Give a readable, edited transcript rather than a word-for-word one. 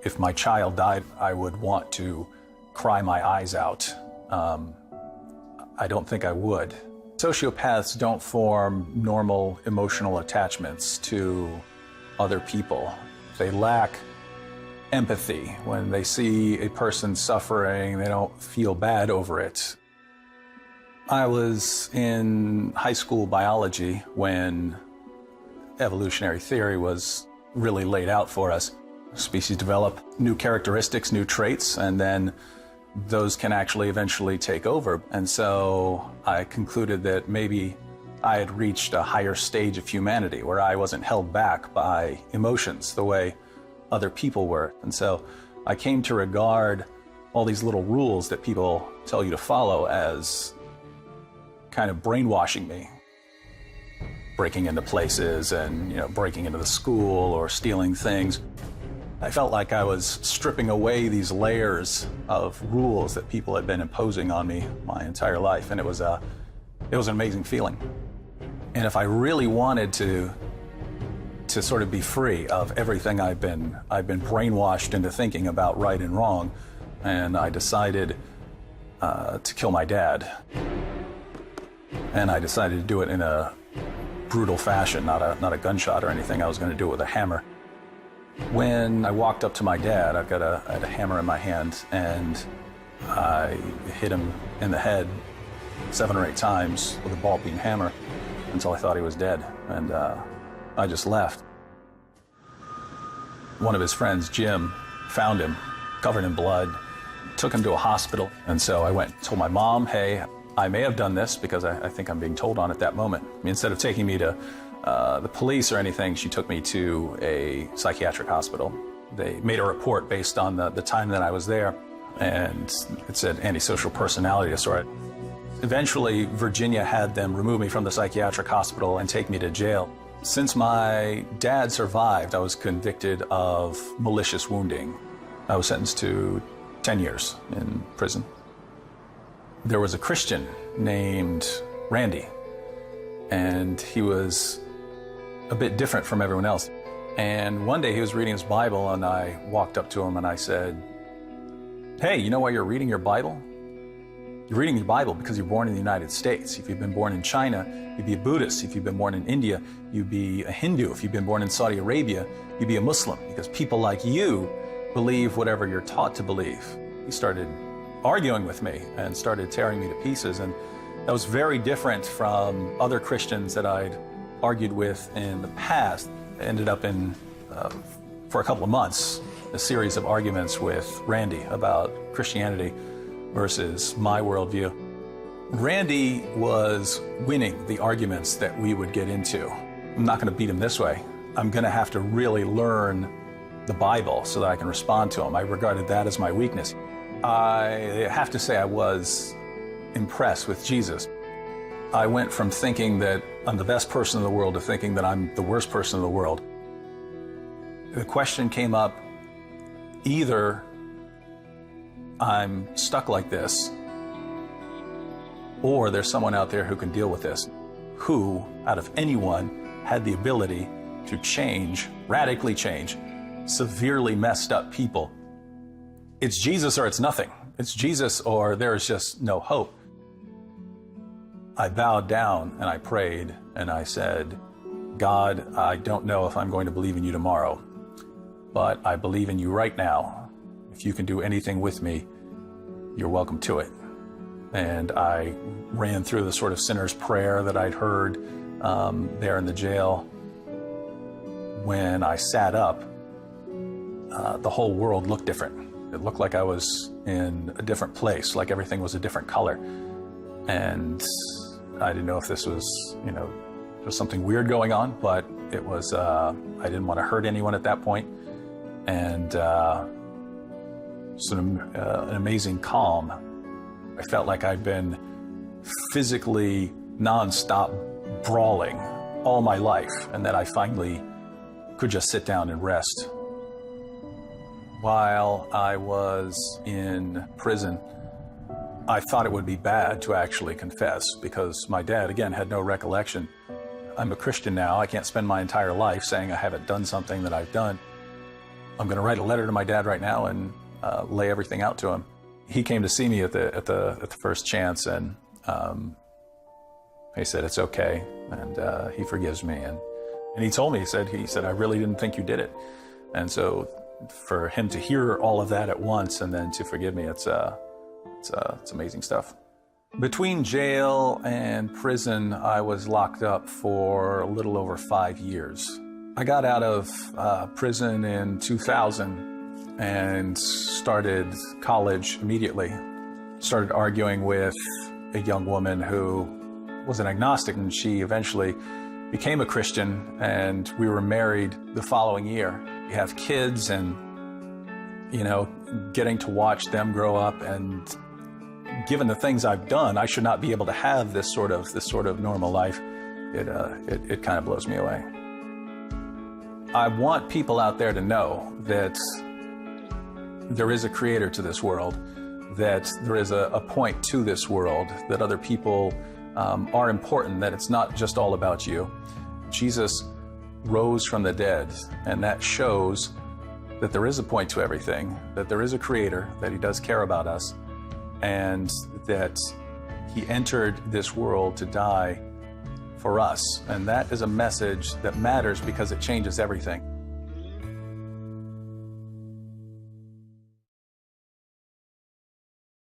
If my child died, I would want to cry my eyes out. I don't think I would. Sociopaths don't form normal emotional attachments to other people. They lack empathy. When they see a person suffering, they don't feel bad over it. I was in high school biology when evolutionary theory was really laid out for us. Species develop new characteristics, new traits, and then those can actually eventually take over. And so I concluded that maybe I had reached a higher stage of humanity where I wasn't held back by emotions the way other people were. And so I came to regard all these little rules that people tell you to follow as kind of brainwashing me. Breaking into places and, breaking into the school or stealing things. I felt like I was stripping away these layers of rules that people had been imposing on me my entire life, and it was an amazing feeling. And if I really wanted to sort of be free of everything I've been brainwashed into thinking about right and wrong, and I decided to kill my dad. And I decided to do it in a brutal fashion, not a gunshot or anything. I was going to do it with a hammer. When I walked up to my dad, I had a hammer in my hand, and I hit him in the head 7 or 8 times with a ball-peen hammer until I thought he was dead, and I just left. One of his friends, Jim, found him, covered in blood, took him to a hospital, and so I went and told my mom, hey, I may have done this because I think I'm being told on at that moment. Instead of taking me to the police or anything, she took me to a psychiatric hospital. They made a report based on the time that I was there, and it said antisocial personality disorder. Eventually, Virginia had them remove me from the psychiatric hospital and take me to jail. Since my dad survived, I was convicted of malicious wounding. I was sentenced to 10 years in prison. There was a Christian named Randy, and he was a bit different from everyone else. And one day he was reading his Bible, and I walked up to him and I said, hey, you know why you're reading your Bible? You're reading your Bible because you're born in the United States. If you've been born in China, you'd be a Buddhist. If you've been born in India, you'd be a Hindu. If you've been born in Saudi Arabia, you'd be a Muslim, because people like you believe whatever you're taught to believe. He started arguing with me and started tearing me to pieces, and that was very different from other Christians that I'd argued with in the past. I ended up in, for a couple of months, a series of arguments with Randy about Christianity versus my worldview. Randy was winning the arguments that we would get into. I'm not going to beat him this way. I'm going to have to really learn the Bible so that I can respond to him. I regarded that as my weakness. I have to say I was impressed with Jesus. I went from thinking that I'm the best person in the world to thinking that I'm the worst person in the world. The question came up, either I'm stuck like this, or there's someone out there who can deal with this, who, out of anyone, had the ability to change, radically change, severely messed up people. It's Jesus or it's nothing. It's Jesus or there's just no hope. I bowed down and I prayed and I said, God, I don't know if I'm going to believe in you tomorrow, but I believe in you right now. If you can do anything with me, you're welcome to it. And I ran through the sort of sinner's prayer that I'd heard there in the jail. When I sat up, the whole world looked different. It looked like I was in a different place, like everything was a different color. And I didn't know if this was, there was something weird going on, but it was, I didn't want to hurt anyone at that point. And an amazing calm. I felt like I'd been physically nonstop brawling all my life, and that I finally could just sit down and rest. While I was in prison, I thought it would be bad to actually confess because my dad, again, had no recollection. I'm a Christian now. I can't spend my entire life saying I haven't done something that I've done. I'm going to write a letter to my dad right now and lay everything out to him. He came to see me at the first chance, and he said, it's okay, and he forgives me. And he told me, he said, I really didn't think you did it. And so for him to hear all of that at once and then to forgive me, it's amazing stuff. Between jail and prison, I was locked up for a little over 5 years. I got out of prison in 2000 and started college immediately. Started arguing with a young woman who was an agnostic, and she eventually became a Christian, and we were married the following year. We have kids, and getting to watch them grow up, and given the things I've done, I should not be able to have this sort of normal life. It kind of blows me away. I want people out there to know that there is a creator to this world, that there is a point to this world, that other people are important, that it's not just all about you. Jesus rose from the dead, and that shows that there is a point to everything, that there is a creator, that he does care about us, and that he entered this world to die for us. And that is a message that matters because it changes everything.